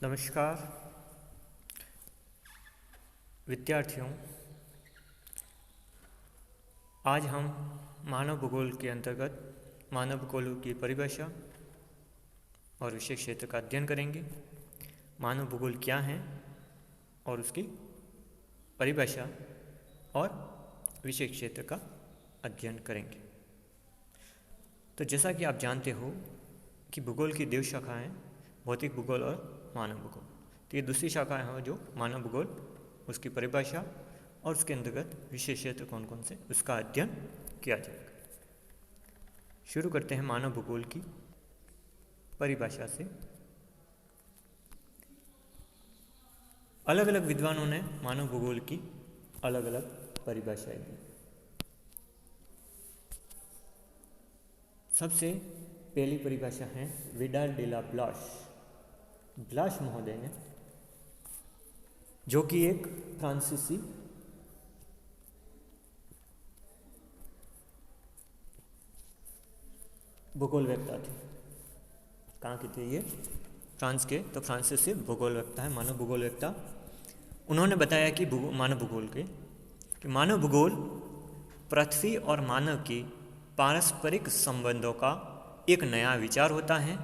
नमस्कार विद्यार्थियों। आज हम मानव भूगोल के अंतर्गत मानव भूगोल की परिभाषा और विषय क्षेत्र का अध्ययन करेंगे। मानव भूगोल क्या है और उसकी परिभाषा और विषय क्षेत्र का अध्ययन करेंगे। तो जैसा कि आप जानते हो कि भूगोल की दो शाखाएं भौतिक भूगोल और मानव भूगोल। तो ये दूसरी शाखा है जो मानव भूगोल, उसकी परिभाषा और उसके अंतर्गत विषय क्षेत्र कौन कौन से उसका अध्ययन किया जाएगा। शुरू करते हैं मानव भूगोल की परिभाषा से। अलग अलग विद्वानों ने मानव भूगोल की अलग अलग परिभाषाएं दी। सबसे पहली परिभाषा है विडाल डे ला ब्लाश महोदय ने, जो कि एक फ्रांसीसी भूगोलवेत्ता थे। कहाँ के थे ये? फ्रांस के। तो फ्रांसीसी भूगोलवेत्ता है, मानव भूगोलवेत्ता। उन्होंने बताया कि मानव भूगोल पृथ्वी और मानव के पारस्परिक संबंधों का एक नया विचार होता है।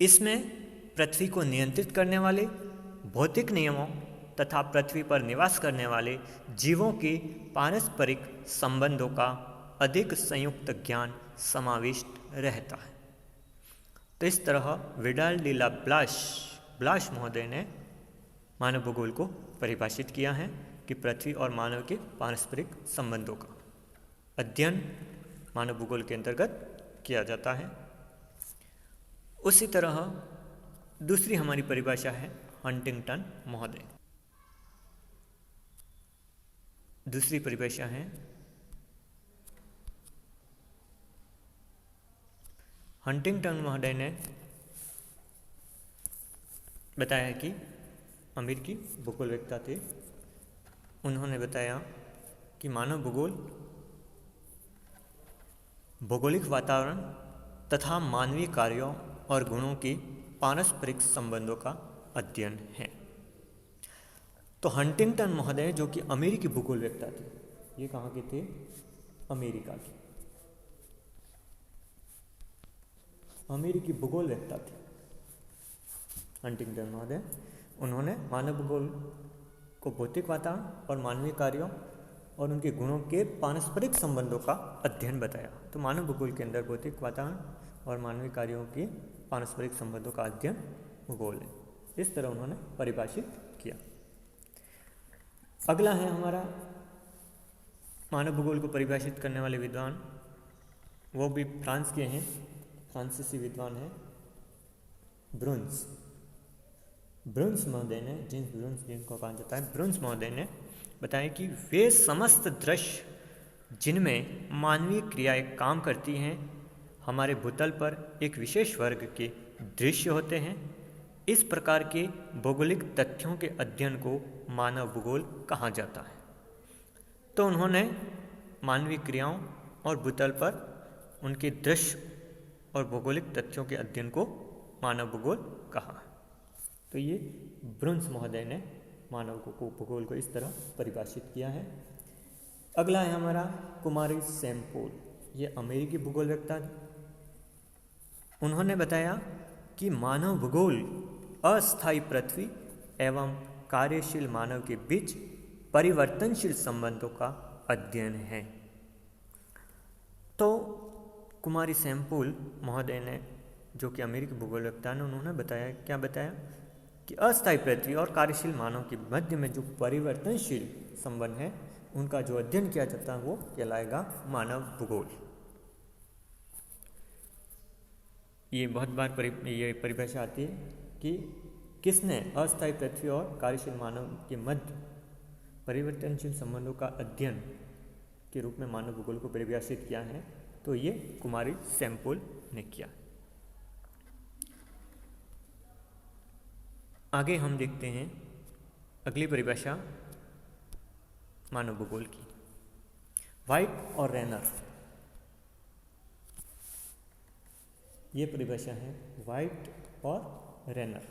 इसमें पृथ्वी को नियंत्रित करने वाले भौतिक नियमों तथा पृथ्वी पर निवास करने वाले जीवों के पारस्परिक संबंधों का अधिक संयुक्त ज्ञान समाविष्ट रहता है। तो इस तरह विडाल डी ला ब्लाश महोदय ने मानव भूगोल को परिभाषित किया है कि पृथ्वी और मानव के पारस्परिक संबंधों का अध्ययन मानव भूगोल के अंतर्गत किया जाता है। उसी तरह दूसरी हमारी परिभाषा है हंटिंगटन महोदय। दूसरी परिभाषा है हंटिंगटन महोदय ने बताया कि अमेरिकी भूगोलवेत्ता थे। उन्होंने बताया कि मानव भूगोल भौगोलिक वातावरण तथा मानवीय कार्यों और गुणों के पारस्परिक संबंधों का अध्ययन है। तो हंटिंगटन महोदय, जो कि अमेरिकी भूगोलवेत्ता थे, ये कहाँ के थे? अमेरिका के अमेरिकी भूगोलवेत्ता थे हंटिंगटन महोदय। उन्होंने मानव भूगोल को भौतिक वातावरण और मानवीय कार्यों और उनके गुणों के पारस्परिक संबंधों का अध्ययन बताया। तो मानव भूगोल के अंदर भौतिक वातावरण और मानवीय कार्यों के पारस्परिक संबंधों का अध्ययन भूगोल है। इस तरह उन्होंने परिभाषित किया। अगला है हमारा मानव भूगोल को परिभाषित करने वाले विद्वान, वो भी फ्रांस के हैं, फ्रांसीसी विद्वान हैं ब्रुन्स महोदय ने, जिनको कहा जाता है ब्रुन्स महोदय ने बताया कि वे समस्त दृश्य जिनमें मानवीय क्रियाएं काम करती हैं हमारे भूतल पर एक विशेष वर्ग के दृश्य होते हैं। इस प्रकार के भौगोलिक तथ्यों के अध्ययन को मानव भूगोल कहा जाता है। तो उन्होंने मानवीय क्रियाओं और भूतल पर उनके दृश्य और भौगोलिक तथ्यों के अध्ययन को मानव भूगोल कहा। तो ये ब्रुन्स महोदय ने मानव भूगोल को इस तरह परिभाषित किया है। अगला है हमारा कुमारी सैमपोल। ये अमेरिकी भूगोलवेत्ता थे। उन्होंने बताया कि मानव भूगोल अस्थायी पृथ्वी एवं कार्यशील मानव के बीच परिवर्तनशील संबंधों का अध्ययन है। तो कुमारी सैमपोल महोदय ने, जो कि अमेरिकी भूगोलवेत्ता ने, उन्होंने बताया कि अस्थायी पृथ्वी और कार्यशील मानव के मध्य में जो परिवर्तनशील संबंध है उनका जो अध्ययन किया जाता है वो कहलाएगा मानव भूगोल। ये बहुत बार ये परिभाषा आती है कि किसने अस्थायी पृथ्वी और कार्यशील मानव के मध्य परिवर्तनशील संबंधों का अध्ययन के रूप में मानव भूगोल को परिभाषित किया है। तो ये कुमारी सैमपोल ने किया। आगे हम देखते हैं अगली परिभाषा मानव भूगोल की, व्हाइट और रेनर। ये परिभाषा है व्हाइट और रेनर।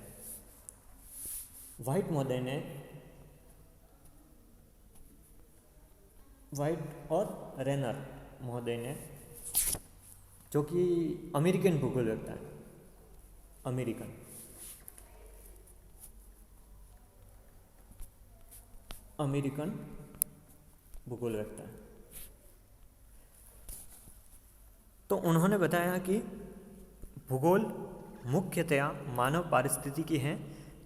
व्हाइट और रेनर महोदय ने, जो कि अमेरिकन भूगोलवेत्ता है, अमेरिकन भूगोलवेत्ता है, तो उन्होंने बताया कि भूगोल मुख्यतया मानव पारिस्थितिकी है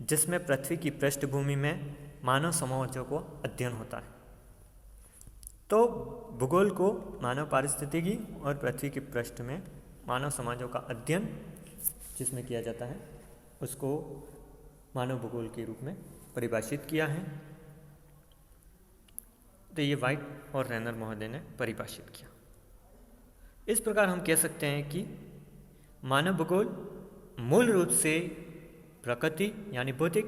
जिसमें पृथ्वी की पृष्ठभूमि में मानव समाजों को अध्ययन होता है। तो भूगोल को मानव पारिस्थितिकी और पृथ्वी के पृष्ठ में मानव समाजों का अध्ययन जिसमें किया जाता है उसको मानव भूगोल के रूप में परिभाषित किया है। तो ये व्हाइट और रेनर महोदय ने परिभाषित किया। इस प्रकार हम कह सकते हैं कि मानव भूगोल मूल रूप से प्रकृति यानी भौतिक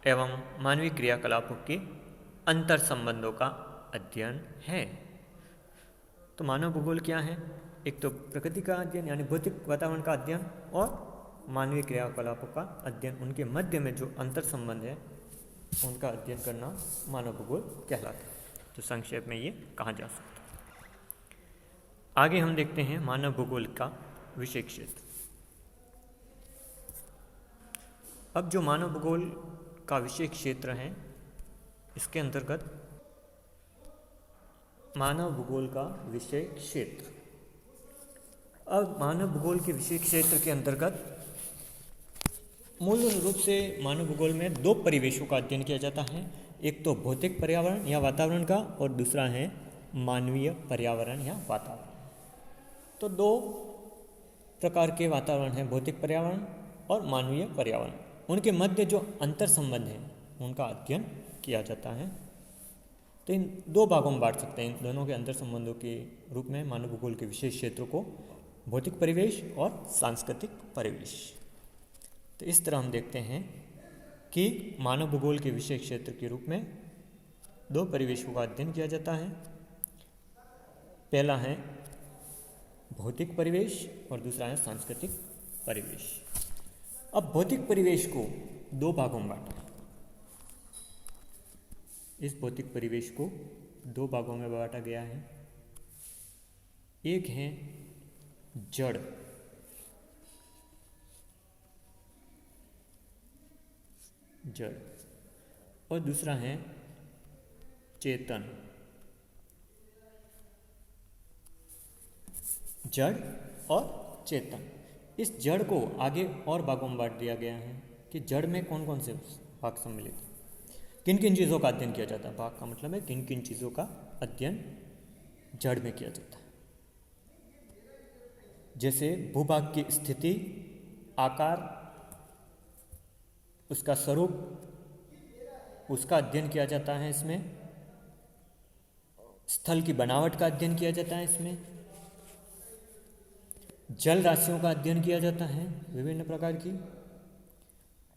एवं मानवीय क्रियाकलापों के अंतर संबंधों का अध्ययन है। तो मानव भूगोल क्या है? एक तो प्रकृति का अध्ययन यानी भौतिक वातावरण का अध्ययन और मानवीय क्रियाकलापों का अध्ययन, उनके मध्य में जो अंतर संबंध है उनका अध्ययन करना मानव भूगोल कहलाता है। तो संक्षेप में ये कहा जा सकता है। आगे हम देखते हैं मानव भूगोल का विषय क्षेत्र। अब जो मानव भूगोल का विषय क्षेत्र है, इसके अंतर्गत मानव भूगोल का विषय क्षेत्र। अब मानव भूगोल के विषय क्षेत्र के अंतर्गत मूल रूप से मानव भूगोल में दो परिवेशों का अध्ययन किया जाता है। एक तो भौतिक पर्यावरण या वातावरण का, और दूसरा है मानवीय पर्यावरण या वातावरण। तो दो प्रकार के वातावरण हैं, भौतिक पर्यावरण और मानवीय पर्यावरण। उनके मध्य जो अंतर संबंध है उनका अध्ययन किया जाता है। तो इन दो भागों में बांट सकते हैं, इन दोनों के अंतर संबंधों के रूप में मानव भूगोल के विशेष क्षेत्रों को भौतिक परिवेश और सांस्कृतिक परिवेश। तो इस तरह हम देखते हैं कि मानव भूगोल के विषय क्षेत्र के रूप में दो परिवेशों का अध्ययन किया जाता है। पहला है भौतिक परिवेश और दूसरा है सांस्कृतिक परिवेश। अब भौतिक परिवेश को दो भागों में बांटा। इस भौतिक परिवेश को दो भागों में बांटा गया है। एक है जड़, और दूसरा है चेतन। जड़ और चेतन, इस जड़ को आगे और भागों में बांट दिया गया है कि जड़ में कौन कौन से भाग सम्मिलित हैं, किन किन चीज़ों का अध्ययन किया जाता है। भाग का मतलब है किन किन चीज़ों का अध्ययन जड़ में किया जाता है। जैसे भूभाग की स्थिति, आकार, उसका स्वरूप, उसका अध्ययन किया जाता है इसमें। स्थल की बनावट का अध्ययन किया जाता है इसमें। जल राशियों का अध्ययन किया जाता है, विभिन्न प्रकार की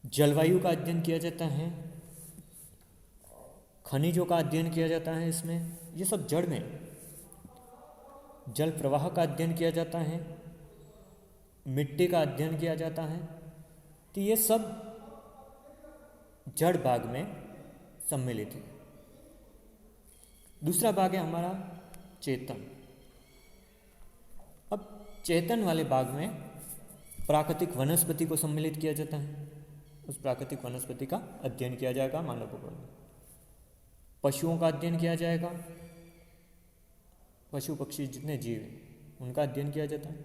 जलवायु का अध्ययन किया जाता है, खनिजों का अध्ययन किया जाता है इसमें। ये सब जड़ में। जल प्रवाह का अध्ययन किया जाता है, मिट्टी का अध्ययन किया जाता है। तो ये सब जड़ भाग में सम्मिलित है। दूसरा भाग है हमारा चेतन। अब चेतन वाले भाग में प्राकृतिक वनस्पति को सम्मिलित किया जाता है। उस प्राकृतिक वनस्पति का अध्ययन किया जाएगा मानव भूगोल में। पशुओं का अध्ययन किया जाएगा, पशु पक्षी जितने जीव हैं उनका अध्ययन किया जाता है,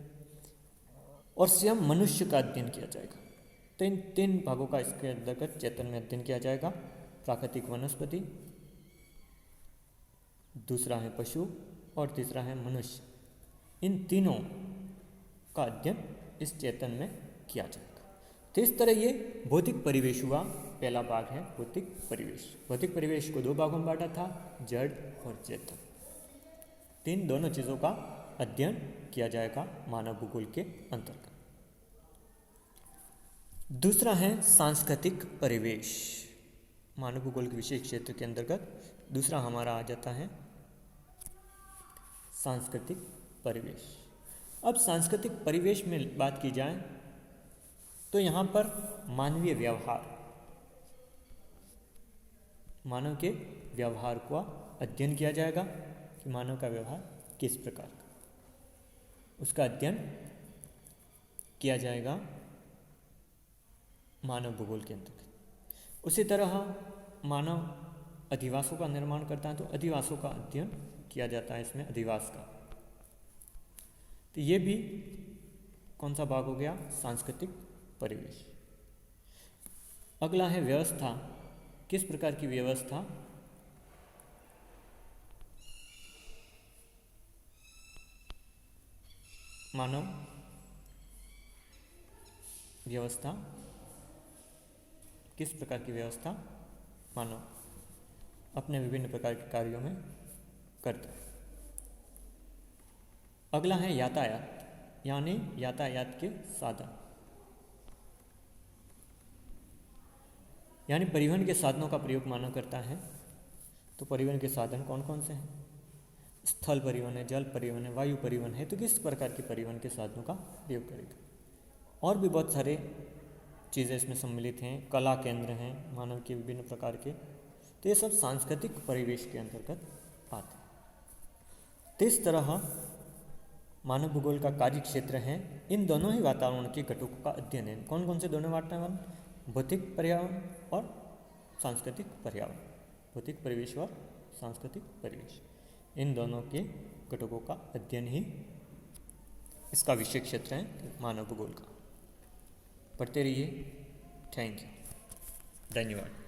और स्वयं मनुष्य का अध्ययन किया जाएगा। तो इन तीन भागों का इसके अंतर्गत चेतन में अध्ययन किया जाएगा। प्राकृतिक वनस्पति, दूसरा है पशु और तीसरा है मनुष्य। इन तीनों का अध्ययन इस चेतन में किया जाएगा। तो इस तरह ये भौतिक परिवेश हुआ। पहला भाग है भौतिक परिवेश। भौतिक परिवेश को दो भागों में बांटा था, जड़ और चेतन। तीन दोनों चीज़ों का अध्ययन किया जाएगा मानव भूगोल के अंतर्गत। दूसरा है सांस्कृतिक परिवेश। मानव भूगोल के विशेष क्षेत्र के अंतर्गत दूसरा हमारा आ जाता है सांस्कृतिक परिवेश। अब सांस्कृतिक परिवेश में बात की जाए तो यहाँ पर मानवीय व्यवहार मानव के व्यवहार का अध्ययन किया जाएगा कि मानव का व्यवहार किस प्रकार का, उसका अध्ययन किया जाएगा मानव भूगोल के अंतर्गत। उसी तरह मानव अधिवासों का निर्माण करता है तो अधिवासों का अध्ययन किया जाता है इसमें, अधिवास का। तो ये भी कौन सा भाग हो गया, सांस्कृतिक परिवेश। अगला है व्यवस्था। किस प्रकार की व्यवस्था, मानव व्यवस्था, किस प्रकार की व्यवस्था मानव अपने विभिन्न प्रकार के कार्यों में करता है। अगला है यातायात, यानी यातायात के साधन, यानी परिवहन के साधनों का प्रयोग मानव करता है। तो परिवहन के साधन कौन कौन से हैं, स्थल परिवहन है, जल परिवहन है, वायु परिवहन है। तो किस प्रकार के परिवहन के साधनों का प्रयोग करेगा। और भी बहुत सारे चीज़ें इसमें सम्मिलित हैं, कला केंद्र हैं मानव के विभिन्न प्रकार के। तो ये सब सांस्कृतिक परिवेश के अंतर्गत आते हैं। तो इस तरह मानव भूगोल का कार्य क्षेत्र है इन दोनों ही वातावरण के घटकों का अध्ययन है। कौन कौन से दोनों वातावरण, भौतिक पर्यावरण और सांस्कृतिक पर्यावरण, भौतिक परिवेश और सांस्कृतिक परिवेश, इन दोनों के घटकों का अध्ययन ही इसका विषय क्षेत्र है मानव भूगोल का। पढ़ते रहिए। थैंक यू, धन्यवाद।